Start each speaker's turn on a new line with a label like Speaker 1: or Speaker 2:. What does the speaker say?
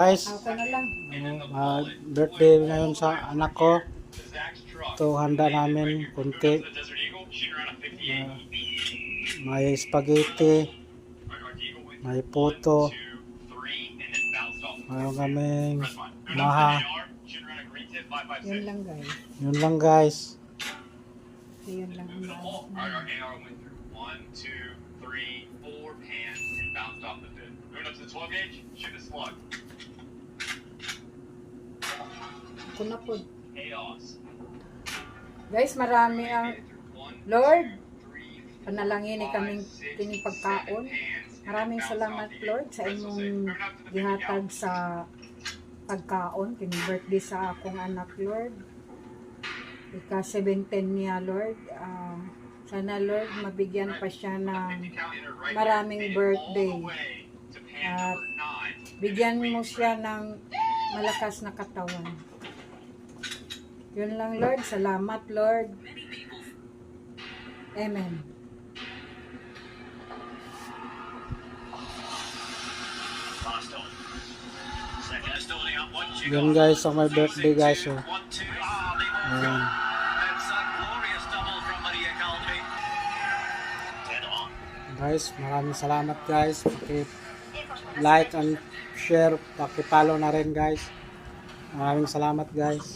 Speaker 1: Guys,
Speaker 2: Okay na lang.
Speaker 1: birthday ngayon sa anak ko. Ito, handa namin kunti. May spaghetti, may puto, mayroon kaming maha.
Speaker 2: Yun lang guys.
Speaker 1: Yun lang guys.
Speaker 2: Yun lang ang naabot namin. Ako na po. Guys, marami ang Lord. Panalangin kaming kining pagkaon. Maraming salamat Lord sa inyong gihatag sa pagkaon. Kining birthday sa akong anak Lord. Ika-17 niya Lord. Sana Lord mabigyan pa siya ng maraming birthday. At bigyan mo siya ng malakas na katawan. Yun lang Lord. Salamat Lord. Amen.
Speaker 1: Yun guys, sa my birthday guys. So. Ayan. Guys, maraming salamat guys. Paki-like and share, paki-follow na rin guys. Maraming salamat guys.